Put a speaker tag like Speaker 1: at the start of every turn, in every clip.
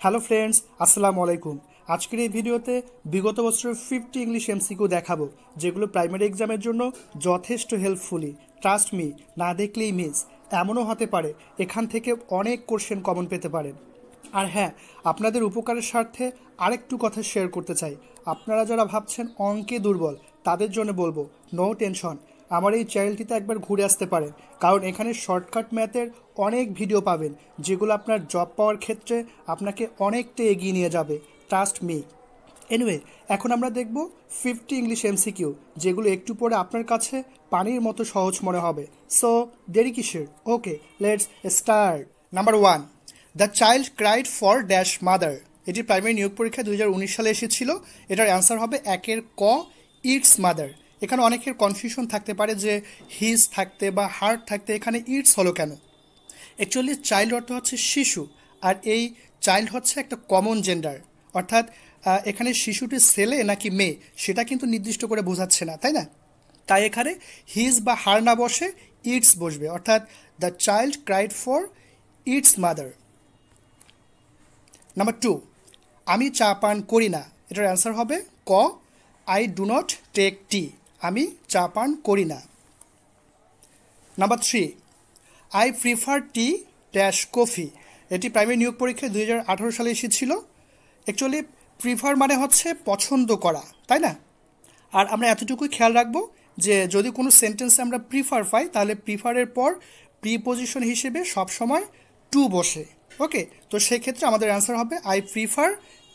Speaker 1: Hello friends, আসসালামু আলাইকুম। আজকের এই ভিডিওতে বিগত বছরের 50 ইংলিশ এমসিকিউ দেখাবো, যেগুলো প্রাইমারি এক্সামের জন্য যথেষ্ট হেল্পফুলি। ট্রাস্ট মি, না দেখলেই মিস। এমনও হতে পারে এখান থেকে অনেক কোশ্চেন কমন পেতে পারেন। আর হ্যাঁ, আপনাদের উপকারের স্বার্থে আরেকটু কথা শেয়ার করতে চাই। আপনারা যারা ভাবছেন অঙ্কে দুর্বল, তাদের জন্য বলবো নো টেনশন, আমার এই চ্যানেলটিতে একবার ঘুরে আসতে পারেন, কারণ এখানে শর্টকাট ম্যাথের অনেক ভিডিও পাবেন, যেগুলো আপনার জব পাওয়ার ক্ষেত্রে আপনাকে অনেকটা এগিয়ে নিয়ে যাবে। Trust me. এনিওয়ে, এখন আমরা দেখব 50 ইংলিশ এমসিকিউ, যেগুলো একটু পরে আপনার কাছে পানির মতো সহজ মনে হবে। সো দেরি কিসের? Okay, let's start. Number 1, the child cried for dash mother. এটি প্রাইমারি নিয়োগ পরীক্ষা 2019 সালে এসেছিল। এটার অ্যান্সার হবে একের ক, ইটস মাদার। এখানে অনেকের কনফিউশন থাকতে পারে যে হিজ থাকতে বা হার্ট থাকতে এখানে ইটস হলো কেন। অ্যাকচুয়ালি চাইল্ড অর্থ হচ্ছে শিশু, আর এই চাইল্ড হচ্ছে একটা কমন জেন্ডার, অর্থাৎ এখানে শিশুটি ছেলে নাকি মেয়ে সেটা কিন্তু নির্দিষ্ট করে বোঝাচ্ছে না, তাই না? তাই এখানে হিজ বা হার না বসে ইটস বসবে, অর্থাৎ the child cried for its mother. Number 2, আমি চা পান করি না। এটার অ্যান্সার হবে ক, I do not take tea. আমি চা পান করি না। Number 3, I prefer tea dash coffee. এটি প্রাইমারি নিয়োগ পরীক্ষায় 2018 সালে এসেছিল। অ্যাকচুয়ালি প্রিফার মানে হচ্ছে পছন্দ করা, তাই না? আর আমরা এতটুকুই খেয়াল রাখবো যে যদি কোনো সেন্টেন্সে আমরা প্রিফার পাই, তাহলে প্রিফারের পর প্রিপোজিশন হিসেবে সবসময় টু বসে। ওকে, তো সেক্ষেত্রে আমাদের অ্যান্সার হবে I prefer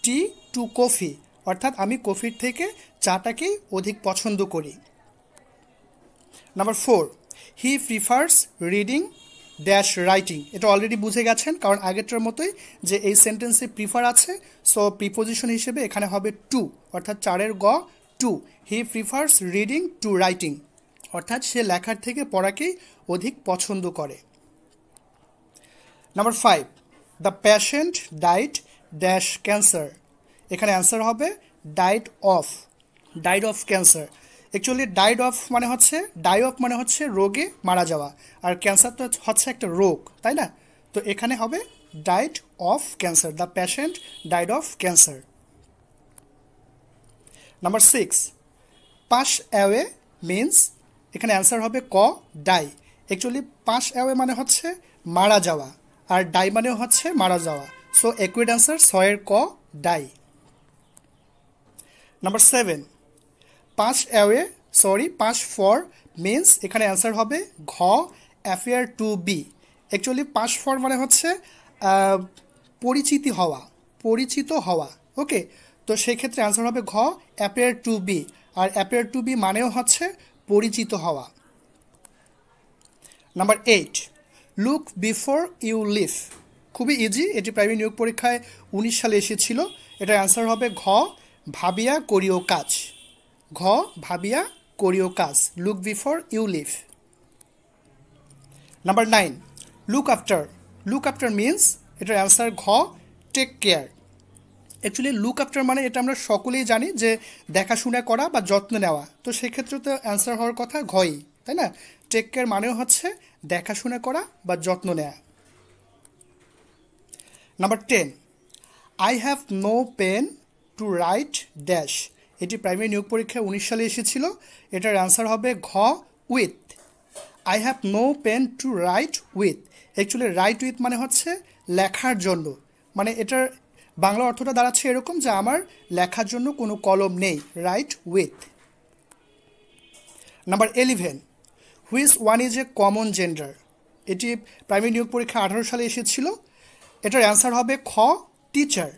Speaker 1: tea to coffee, অর্থাৎ আমি কফির থেকে চাটাকেই অধিক পছন্দ করি। নাম্বার 4, হি প্রিফার্স রিডিং ড্যাশ রাইটিং। এটা অলরেডি বুঝে গেছেন, কারণ আগেরটার মতোই যে এই সেন্টেন্সে প্রিফার আছে, সো প্রিপোজিশন হিসেবে এখানে হবে টু, অর্থাৎ চারের গ to. He prefers reading to writing, অর্থাৎ সে লেখার থেকে পড়াকেই অধিক পছন্দ করে। Number 5, the patient died dash cancer. এখানে অ্যান্সার হবে died of cancer. Actually die of মানে হচ্ছে রোগে মারা যাওয়া, আর ক্যান্সার তো হচ্ছে একটা রোগ, তাই না? তো এখানে হবে died of cancer, the patient died of cancer. Number 6, pass away means. এখানে অ্যান্সার হবে ক, ডাই। অ্যাকচুয়ালি পাস অ্যাওয়ে মানে হচ্ছে মারা যাওয়া, আর ডাই মানেও হচ্ছে মারা যাওয়া, সো একুইড অ্যান্সার 6 ক, die. Number 7, pass for means. এখানে অ্যান্সার হবে ঘ, affair to be. Actually pass for মানে হচ্ছে পরিচিত হওয়া। ওকে, তো সেক্ষেত্রে অ্যান্সার হবে ঘ, অ্যাপেয়ার টু বি। আর অ্যাপেয়ার টু বি মানেও হচ্ছে পরিচিত হওয়া। Number 8, look before you leave. খুবই ইজি, এটি প্রাইমারি নিয়োগ পরীক্ষায় 19 সালে এসেছিল। এটার অ্যান্সার হবে ঘ, ভাবিয়া করিও কাজ। Look before you leave. Number 9, look after means. এটার অ্যান্সার ঘ, take care. Actually look after মানে এটা আমরা সকলেই জানি যে দেখাশোনা করা বা যত্ন নেওয়া, তো সেক্ষেত্রে তো অ্যান্সার হওয়ার কথা ঘই, তাই না? টেক কেয়ার মানেও হচ্ছে দেখাশোনা করা বা যত্ন নেওয়া। Number 10, I have no pen to write dash. এটি প্রাইমারি নিয়োগ পরীক্ষায় 19 সালে এসেছিল। এটার অ্যান্সার হবে ঘ, with. I have no pen to write with. Actually write with মানে হচ্ছে লেখার জন্য, মানে এটার বাংলা অর্থটা দাঁড়াচ্ছে এরকম যে আমার লেখার জন্য কোনো কলম নেই, right with. Number 11, which one is a common gender. এটি প্রাইমারি নিয়োগ পরীক্ষা 18 সালে এসেছিল। এটার অ্যান্সার হবে খ, টিচার।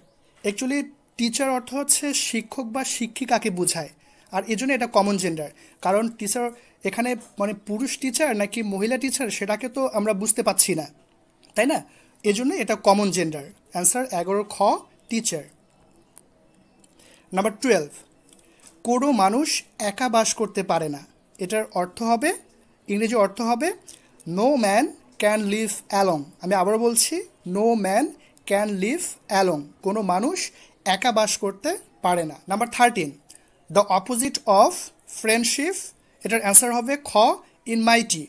Speaker 1: অ্যাকচুয়ালি টিচার অর্থ হচ্ছে শিক্ষক বা শিক্ষিকাকে বোঝায়, আর এজন্য এটা কমন জেন্ডার। কারণ টিচার এখানে মানে পুরুষ টিচার নাকি মহিলা টিচার সেটাকে তো আমরা বুঝতে পাচ্ছি না, তাই না? এজন্য এটা কমন জেন্ডার। অ্যান্সার 11 খ, টিচার। নাম্বার 12, কোনো মানুষ একা বাস করতে পারে না। এটার অর্থ হবে, ইংরেজি অর্থ হবে no man can live along. আমি আবারও বলছি, no man can live along. কোনো মানুষ একা বাস করতে পারে না। Number 13, the opposite of friendship. এটার অ্যান্সার হবে খ, ইনমাইটি।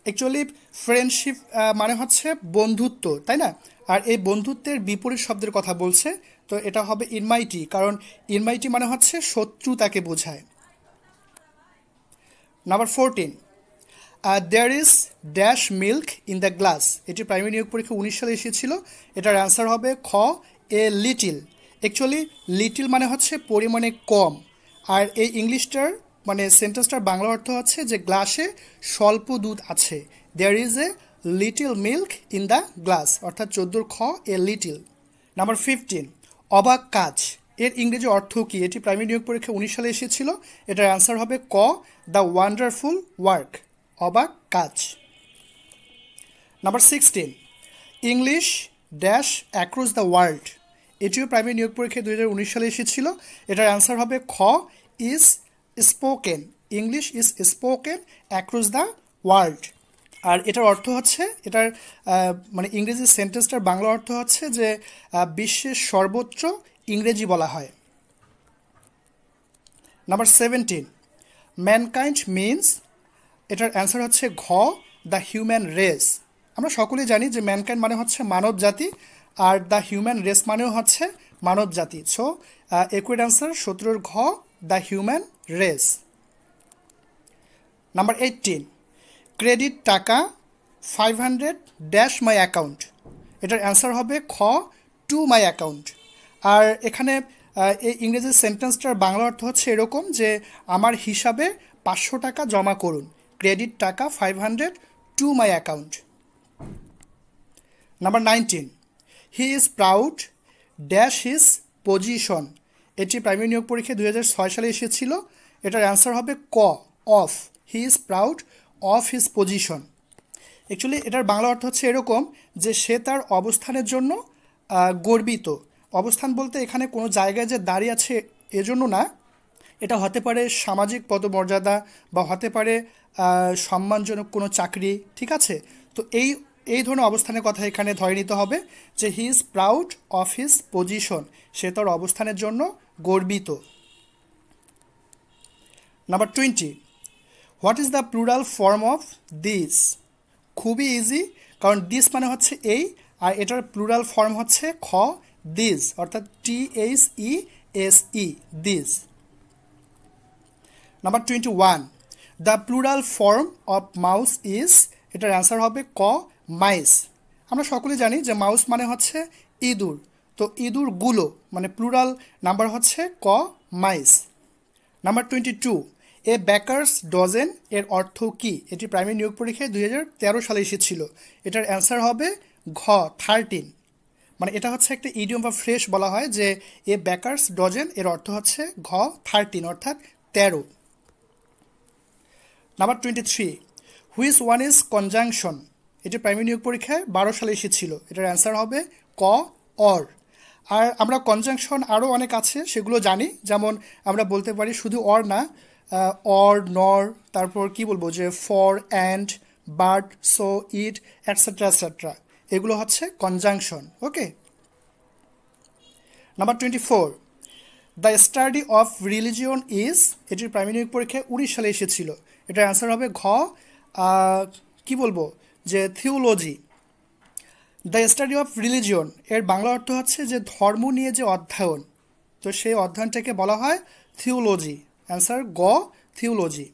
Speaker 1: অ্যাকচুয়ালি ফ্রেন্ডশিপ মানে হচ্ছে বন্ধুত্ব, তাই না? আর এই বন্ধুত্বের বিপরীত শব্দের কথা বলছে, তো এটা হবে ইনমাইটি, কারণ ইনমাইটি মানে হচ্ছে শত্রুতাকে বোঝায়। Number 14, there is dash milk in the glass. এটি প্রাইমারি নিয়োগ পরীক্ষা 19 সালে এসেছিল। এটার অ্যান্সার হবে খ, এ লিটিল। অ্যাকচুয়ালি লিটিল মানে হচ্ছে পরিমাণে কম, আর এই ইংলিশটার মানে সেন্টেন্সটার বাংলা অর্থ হচ্ছে যে গ্লাসে স্বল্প দুধ আছে। There is a little milk in the glass, অর্থাৎ 14 খ, এ লিটিল। নাম্বার 15, অবাক কাজ। এর ইংরেজি অর্থ কী? এটি প্রাইমারি নিয়োগ পরীক্ষা 19 সালে এসেছিল। এটার অ্যান্সার হবে ক, দ্য ওয়ান্ডারফুল ওয়ার্ক, অবাক কাজ। Number 16, English dash across the world. এটিও প্রাইমারি নিয়োগ পরীক্ষা 2019 সালে এসেছিল। এটার অ্যান্সার হবে খ, is spoken, English is spoken across the world. আর এটার অর্থ হচ্ছে, এটার মানে ইংরেজি সেন্টেন্সটার বাংলা অর্থ হচ্ছে যে বিশ্বের সর্বত্র ইংরেজি বলা হয়। Number 17, mankind means. এটার অ্যান্সার হচ্ছে ঘ, দ্য হিউম্যান রেস। আমরা সকলেই জানি যে ম্যানকাইন্ড মানে হচ্ছে মানব জাতি, আর দ্য হিউম্যান রেস মানেও হচ্ছে মানব জাতি। সো একুইড অ্যান্সার 17 ঘ, the human race. Number 18, credit টাকা 500 ড্যাশ মাই অ্যাকাউন্ট। এটার অ্যান্সার হবে খ, টু মাই অ্যাকাউন্ট। আর এখানে এই ইংরেজি সেন্টেন্সটার বাংলা অর্থ হচ্ছে এরকম যে আমার হিসাবে 500 টাকা জমা করুন। ক্রেডিট টাকা 500 to my account. Number 19, he is proud dash his position. এটি প্রাইমারি নিয়োগ পরীক্ষায় 2006 সালে এসেছিল। এটার অ্যান্সার হবে ক, of. He is proud of his position. Actually এটার বাংলা অর্থ হচ্ছে এরকম যে সে তার অবস্থানের জন্য গর্বিত। অবস্থান বলতে এখানে কোনো জায়গায় যে দাঁড়িয়ে আছে এজন্য না, এটা হতে পারে সামাজিক পদমর্যাদা বা হতে পারে সম্মানজনক কোনো চাকরি, ঠিক আছে? তো এই ধরনের অবস্থানের কথা এখানে ধরে নিতে হবে যে he is proud of his position, সে তার অবস্থানের জন্য গর্বিত। Number 20, what is the plural form of this. খুবই ইজি, কারণ দিস মানে হচ্ছে এই, আর এটার প্লুরাল ফর্ম হচ্ছে খ, দিস, অর্থাৎ THESE, this. Number 21, the plural form of mouse is. এটার অ্যান্সার হবে ক, মাইস। আমরা সকলে জানি যে মাউস মানে হচ্ছে ইঁদুর, তো ইঁদুরগুলো মানে প্লুরাল নাম্বার হচ্ছে ক, মাইস। নাম্বার 22, এ বেকার্স ডজেন এর অর্থ কী? এটি প্রাইমারি নিয়োগ পরীক্ষায় 2013 সালে এসেছিল। এটার অ্যান্সার হবে ঘ, 13। মানে এটা হচ্ছে একটা ইডিয়ম বা ফ্রেশ বলা হয় যে এ বেকার্স ডজেন এর অর্থ হচ্ছে ঘ, 13, অর্থাৎ 13। Number 23, which one is conjunction. এটি প্রাইমারি নিয়োগ পরীক্ষায় 12 সালে এসেছিল। এটার অ্যান্সার হবে ক, অর। আর আমরা কনজাংশন আরও অনেক আছে সেগুলো জানি, যেমন আমরা বলতে পারি শুধু অর না, অর, নর, তারপর কি বলবো যে for, and, but, so, it, etcetera etcetera, এগুলো হচ্ছে conjunction. Okay. Number 24, the study of religion is. এটির প্রাইমারি নিয়োগ পরীক্ষায় 19 সালে এসেছিল। এটার অ্যান্সার হবে ঘ, কি বলবো যে theology. The study of religion এর বাংলা অর্থ হচ্ছে যে ধর্ম নিয়ে যে অধ্যয়ন, তো সেই অধ্যয়নটাকে বলা হয় থিওলজি। অ্যান্সার গ, theology.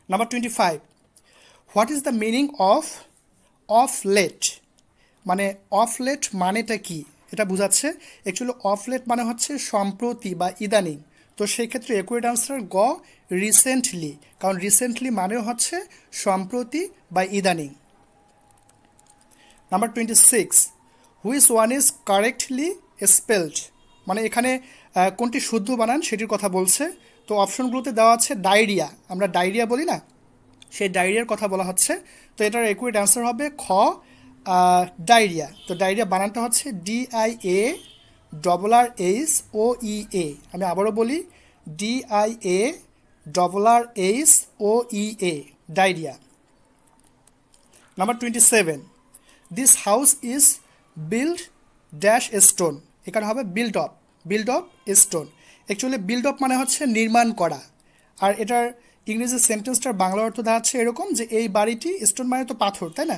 Speaker 1: Number 25, what is the meaning of late. মানে অফ লেট মানেটা কি এটা বোঝাচ্ছে। অ্যাকচুয়ালি অফ লেট মানে হচ্ছে সম্প্রতি বা ইদানিং, তো সেই ক্ষেত্রে একুইড আনসার গ, রিসেন্টলি, কারণ রিসেন্টলি মানেও হচ্ছে সম্প্রতি বা ইদানিং। Number 26, which one is correctly spelled. মানে এখানে কোনটি শুদ্ধ বানান সেটির কথা বলছে। তো অপশনগুলোতে দেওয়া আছে ডায়রিয়া, আমরা ডায়রিয়া বলি না, সেই ডায়রিয়ার কথা বলা হচ্ছে। তো এটার একুইড অ্যান্সার হবে খ, ডায়রিয়া। তো ডায়রিয়া বানানটা হচ্ছে DIARRHOEA। আমি আবারও বলি DIARRHOEA, diarrhoea. Number 27, this house is build dash stone. এখানে হবে build of stone. Actually build of মানে হচ্ছে নির্মাণ করা, আর এটার ইংরেজি সেন্টেন্সটার বাংলা অর্থ দাঁড়াচ্ছে এরকম যে এই বাড়িটি, স্টোন মানে তো পাথর, তাই না,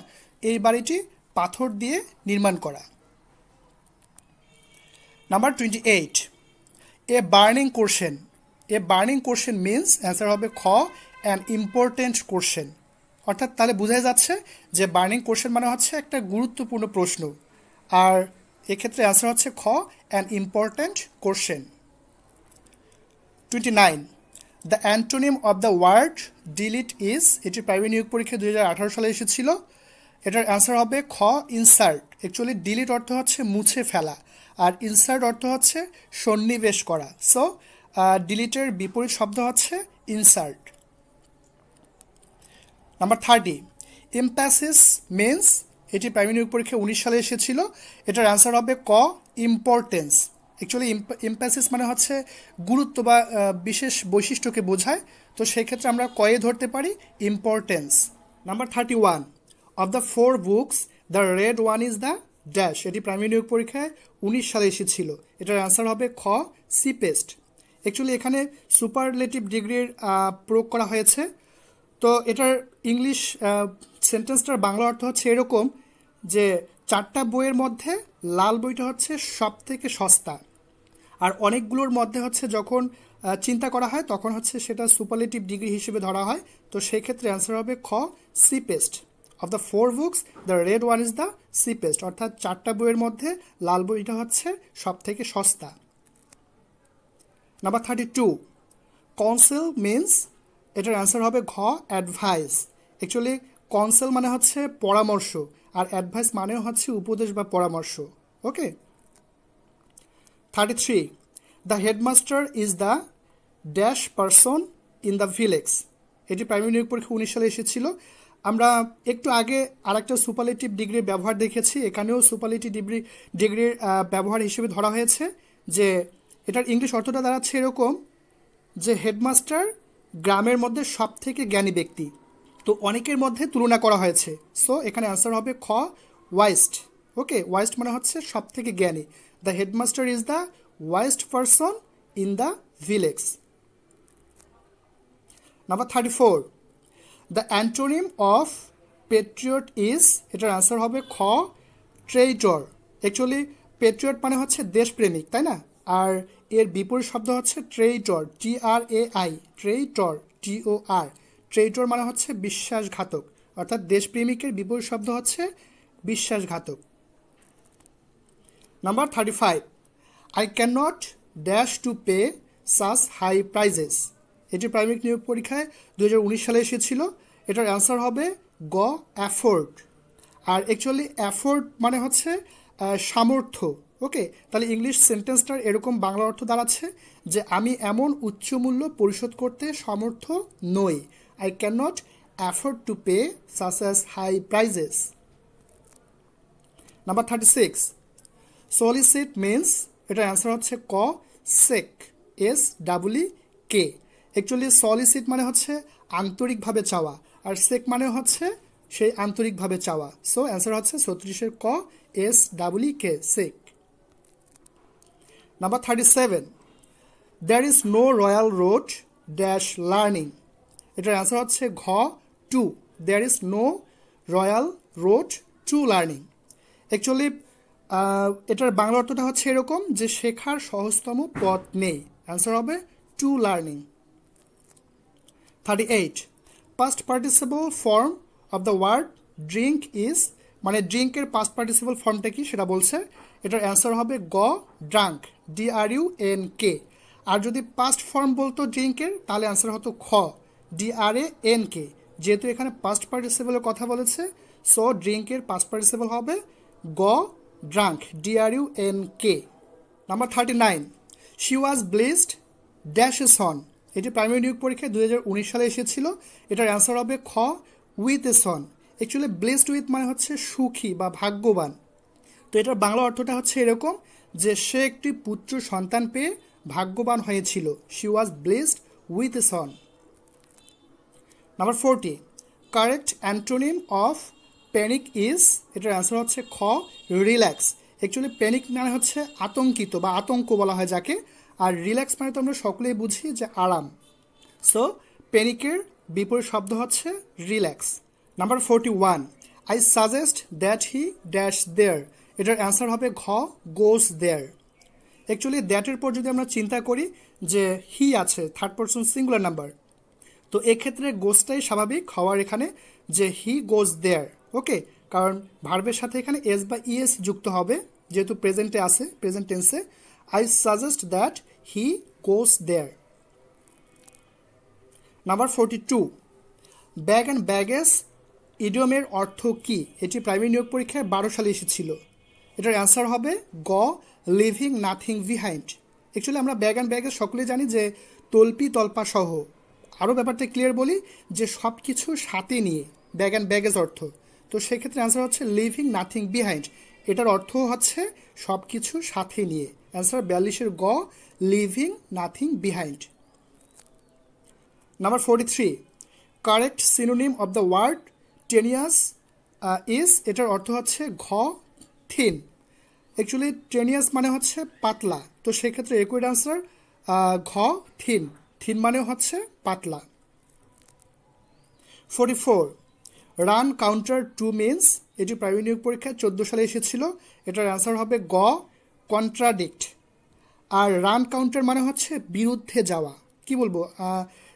Speaker 1: এই বাড়িটি পাথর দিয়ে নির্মাণ করা। Number 28, a burning question. A burning question means answer হবে খ অ্যান ইম্পর্টেন্ট কোশ্চেন। অর্থাৎ তাহলে বোঝাই যাচ্ছে যে বার্নিং কোশ্চেন মানে হচ্ছে একটা গুরুত্বপূর্ণ প্রশ্ন, আর এক্ষেত্রে অ্যান্সার হচ্ছে খ an important question. 29, the antonym of the word delete is. এটি প্রাইমারি নিয়োগ পরীক্ষায় 2018 সালে এসেছিল। এটার অ্যান্সার হবে খ ইনসার্ট। অ্যাকচুয়ালি ডিলিট অর্থ হচ্ছে মুছে ফেলা, আর ইনসার্ট অর্থ হচ্ছে সন্নিবেশ করা। সো ডিলিটের বিপরীত শব্দ হচ্ছে ইনসার্ট। Number 30, emphasis means. এটি প্রাইমারি নিয়োগ পরীক্ষায় 19 সালে এসেছিল। এটার অ্যান্সার হবে ক ইম্পর্টেন্স। অ্যাকচুয়ালি এমপ্যাসিস মানে হচ্ছে গুরুত্ব বা বিশেষ বৈশিষ্ট্যকে বোঝায়, তো সেক্ষেত্রে আমরা কয়ে ধরতে পারি importance. Number 31, of the 4 books the red one is the dash. এটি প্রাইমারি নিয়োগ পরীক্ষায় 19 সালে এসেছিল। এটার অ্যান্সার হবে খ সিপেস্ট। অ্যাকচুয়ালি এখানে সুপারলেটিভ ডিগ্রির প্রয়োগ করা হয়েছে। তো এটার ইংলিশ সেন্টেন্সটার বাংলা অর্থ হচ্ছে এরকম যে 4টা বইয়ের মধ্যে লাল বইটা হচ্ছে সব থেকে সস্তা, আর অনেকগুলোর মধ্যে হচ্ছে যখন চিন্তা করা হয় তখন হচ্ছে সেটা সুপারলেটিভ ডিগ্রি হিসেবে ধরা হয়। তো সেই ক্ষেত্রে অ্যান্সার হবে খ cheapest. Of the 4 books the red one is the cheapest, অর্থাৎ 4টা বইয়ের মধ্যে লাল বইটা হচ্ছে সব থেকে সস্তা। Number 32, council means. এটার অ্যান্সার হবে ঘ অ্যাডভাইস। অ্যাকচুয়ালি কাউন্সিল মানে হচ্ছে পরামর্শ, আর অ্যাডভাইস মানেও হচ্ছে উপদেশ বা পরামর্শ। ওকে। 33, the headmaster is the dash person in the village. এটি প্রাইমারি নিয়োগ পরীক্ষা 19 সালে এসেছিল। আমরা একটু আগে আরেকটা সুপারলেটিভ ডিগ্রির ব্যবহার দেখেছি, এখানেও সুপারলেটিভ ডিগ্রির ব্যবহার হিসেবে ধরা হয়েছে যে এটার ইংলিশ অর্থটা দাঁড়াচ্ছে এরকম যে হেডমাস্টার গ্রামের মধ্যে সব থেকে জ্ঞানী ব্যক্তি। তো অনেকের মধ্যে তুলনা করা হয়েছে, সো এখানে অ্যান্সার হবে খ ওয়াইস্ট। ওকে, ওয়াইস্ট মানে হচ্ছে সব থেকে জ্ঞানী। The headmaster is the wisest person in the village. Number 34, the antonym of patriot is. এটার অ্যান্সার হবে খ ট্রেইটর। অ্যাকচুয়ালি পেট্রিয়ট মানে হচ্ছে দেশপ্রেমিক, তাই না? আর এর বিপরীত শব্দ হচ্ছে traitor, TRAI, traitor, TOR। Traitor মানে হচ্ছে বিশ্বাসঘাতক, অর্থাৎ দেশপ্রেমিকের বিপরীত শব্দ হচ্ছে বিশ্বাসঘাতক। Number 35, I can not dash to pay such high prices. এটি প্রাইমারি নিয়োগ পরীক্ষায় 2019 সালে এসেছিল। এটার অ্যান্সার হবে গ অ্যাফোর্ড। আর অ্যাকচুয়ালি অ্যাফোর্ড মানে হচ্ছে সামর্থ্য। ওকে, তাহলে ইংলিশ সেন্টেন্সটার এরকম বাংলা অর্থ দাঁড়াচ্ছে যে আমি এমন উচ্চ মূল্য পরিশোধ করতে সমর্থ নই। I can not afford to pay such as high prices. Number 36, solicit means. এটার অ্যান্সার হচ্ছে ক সেক, SEEK। অ্যাকচুয়ালি সলিসিট মানে হচ্ছে আন্তরিকভাবে চাওয়া, আর সেক মানে হচ্ছে সেই আন্তরিকভাবে চাওয়া। সো অ্যান্সার হচ্ছে 36-এর ক SEEK, seek. Number 37, there is no royal road dash learning. এটার অ্যান্সার হচ্ছে ঘ to, there is no royal road to learning. Actually এটার বাংলা অর্থটা হচ্ছে এরকম যে শেখার সহজতম পথ নেই। অ্যান্সার হবে to learning. 38, past participle form of the word drink is. মানে ড্রিঙ্কের পাস্ট পার্টিসিপল ফর্মটা কি সেটা বলছে। এটার অ্যান্সার হবে গ ড্রাঙ্ক, DRUNK। আর যদি পাস্ট ফর্ম বলতো ড্রিঙ্কের তাহলে অ্যান্সার হতো খ DRANK। যেহেতু এখানে পাস্ট পার্টিসিপলের কথা বলেছে, সো ড্রিঙ্কের পাস্ট পার্টিসিপল হবে গ drunk, DRUNK। Number 39, she was blessed dash a son. এটি প্রাইমারি নিয়োগ পরীক্ষায় 2019 সালে এসেছিল। এটার অ্যান্সার হবে খ with a Son. Actually blessed with মানে হচ্ছে সুখী বা ভাগ্যবান। তো এটার বাংলা অর্থটা হচ্ছে এরকম যে সে একটি পুত্র সন্তান পেয়ে ভাগ্যবান হয়েছিল। She was blessed with a Son. Number 40, correct antonym of panic is. এটার অ্যান্সার হচ্ছে খ রিল্যাক্স। অ্যাকচুয়ালি প্যানিক মানে হচ্ছে আতঙ্কিত বা আতঙ্ক বলা হয় যাকে, আর রিল্যাক্স মানে তো আমরা সকলেই বুঝি যে আরাম। সো প্যানিকের বিপরীত শব্দ হচ্ছে relax. Number 41, I suggest that he dash there, এটার অ্যান্সার হবে ঘ গোস দেয়ার। অ্যাকচুয়ালি দ্যাটের পর যদি আমরা চিন্তা করি যে হি আছে, থার্ড পারসন সিঙ্গুলার নাম্বার, তো এক্ষেত্রে গোসটাই স্বাভাবিক হওয়ার এখানে, যে হি গোজ দেয়ার। ওকে, কারণ ভার্বের সাথে এখানে এস বা ইএস যুক্ত হবে, যেহেতু প্রেজেন্টে আছে, প্রেজেন্ট টেন্সে। I suggest that he goes there. Number 42, bag and baggage ইডিয়মের অর্থ কি? এটি প্রাইমারি নিয়োগ পরীক্ষায় 12 সালে এসেছিল। এটার অ্যান্সার হবে গ লিভিং নাথিং বিহাইন্ড। অ্যাকচুয়ালি আমরা ব্যাগ অ্যান্ড ব্যাগেজ সকলেই জানি যে তল্পি তল্পা সহ। আরও ব্যাপারটা ক্লিয়ার বলি, যে সব কিছু সাথে নিয়ে ব্যাগ অ্যান্ড ব্যাগেজ অর্থ। তো সেক্ষেত্রে অ্যান্সার হচ্ছে লিভিং নাথিং বিহাইন্ড। এটার অর্থ হচ্ছে সব কিছু সাথে নিয়ে। অ্যান্সার 42-এর গ leaving nothing behind. Number 43, correct synonym of the word tenacious is, এটার অর্থ হচ্ছে ঘ থিন। অ্যাকচুয়ালি টেনিয়াস মানে হচ্ছে পাতলা, তো সেক্ষেত্রে একুইড আনসার ঘ থিন। থিন মানে হচ্ছে পাতলা। 44, রান কাউন্টার টু মিনস, এটি প্রাইমারি নিয়োগ পরীক্ষায় 14 সালে এসেছিল। এটার অ্যান্সার হবে গ কন্ট্রাডিক্ট। আর রান কাউন্টার মানে হচ্ছে বিরুদ্ধে যাওয়া, কি বলবো,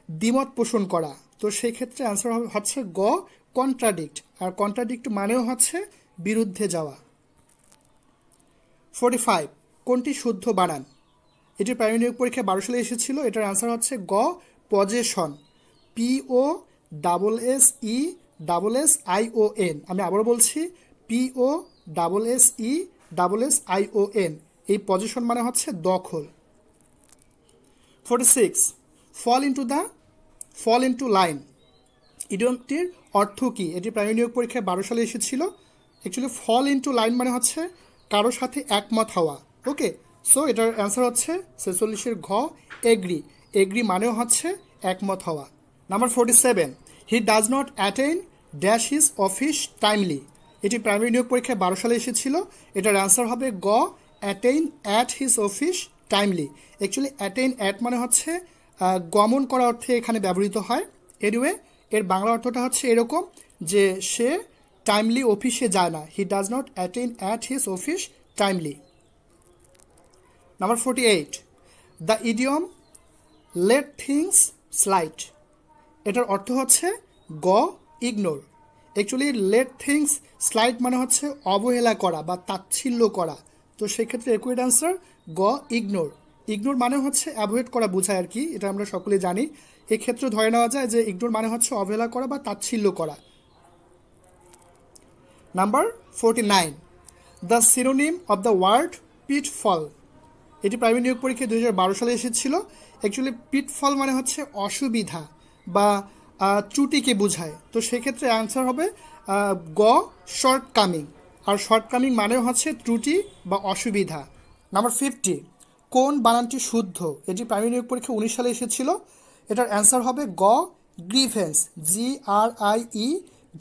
Speaker 1: দ্বিমত পোষণ করা। তো সেই ক্ষেত্রে অ্যান্সার হচ্ছে গ কন্ট্রাডিক্ট। আর কন্ট্রাডিক্ট মানেও হচ্ছে বিরুদ্ধে যাওয়া। 45, কোনটি শুদ্ধ বানান? এটি প্রাইমারি নিয়োগ পরীক্ষায় 12 সালে এসেছিল। এটার অ্যান্সার হচ্ছে গ পজেশন, POSSESSION। আমি আবারও বলছি, POSSESSION। এই পজিশন মানে হচ্ছে দখল। 46, ফল ইন্টু লাইন ইডিয়মটির অর্থ কি? এটি প্রাইমারি নিয়োগ পরীক্ষায় 12 সালে এসেছিল। অ্যাকচুয়ালি ফল ইন্টু লাইন মানে হচ্ছে কারোর সাথে একমত হওয়া। ওকে, সো এটার অ্যান্সার হচ্ছে 46-এর ঘ এগ্রি। এগ্রি মানেও হচ্ছে একমত হওয়া। Number 47, he does not attain dash his office timely. এটি প্রাইমারি নিয়োগ পরীক্ষায় 12 সালে এসেছিল। এটার অ্যান্সার হবে গ attain at his office timely. Actually attain at মানে হচ্ছে গমন করা অর্থে এখানে ব্যবহৃত হয়। এনিওয়ে, এর বাংলা অর্থটা হচ্ছে এরকম, যে সে টাইমলি অফিসে যায় না। He does not attain at his office timely. Number 48, the idiom let things slide. এটার অর্থ হচ্ছে গ ignore. Actually let things slide মানে হচ্ছে অবহেলা করা বা তাচ্ছিল্য করা। তো সেক্ষেত্রে একুইড আনসার গ ইগনোর। ইগনোর মানে হচ্ছে অ্যাভয়েড করা বোঝায় আর কি, এটা আমরা সকলে জানি। এক্ষেত্রে ধরে নেওয়া যায় যে ইগনোর মানে হচ্ছে অবহেলা করা বা তাচ্ছিল্য করা। Number 49, the synonym of the word pitfall. এটি প্রাইমারি নিয়োগ পরীক্ষায় 2012 সালে এসেছিল। অ্যাকচুয়ালি পিটফল মানে হচ্ছে অসুবিধা বা ত্রুটিকে বোঝায়। তো সেক্ষেত্রে অ্যান্সার হবে গ শর্টকামিং। আর শর্টকামিং মানেও হচ্ছে ত্রুটি বা অসুবিধা। নাম্বার 50, কোন বানানটি শুদ্ধ? এটি প্রাইমারি নিয়োগ পরীক্ষা 19 সালে এসেছিল। এটার অ্যান্সার হবে গ গ্রিভেন্স,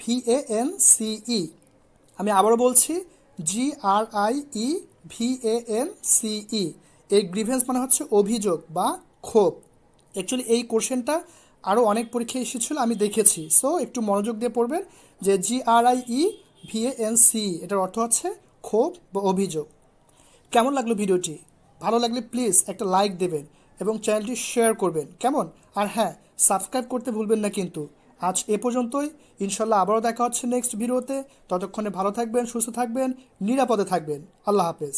Speaker 1: GRIEVANCE। আমি আবারও বলছি, GRIEVANCE। এই গ্রিভেন্স মানে হচ্ছে অভিযোগ বা ক্ষোভ। অ্যাকচুয়ালি এই কোশ্চেনটা আরও অনেক পরীক্ষায় এসেছিল, আমি দেখেছি। সো একটু মনোযোগ দিয়ে পড়বেন যে GRIEVANCE এটার অর্থ হচ্ছে ক্ষোভ বা অভিযোগ। কেমন লাগলো ভিডিওটি? ভালো লাগলে প্লিজ একটা লাইক দেবেন এবং চ্যানেলটি শেয়ার করবেন, কেমন? আর হ্যাঁ, সাবস্ক্রাইব করতে ভুলবেন না কিন্তু। আজ এ পর্যন্তই, ইনশাল্লাহ আবারও দেখা হচ্ছে নেক্সট ভিডিওতে। ততক্ষণে ভালো থাকবেন, সুস্থ থাকবেন, নিরাপদে থাকবেন। আল্লাহ হাফেজ।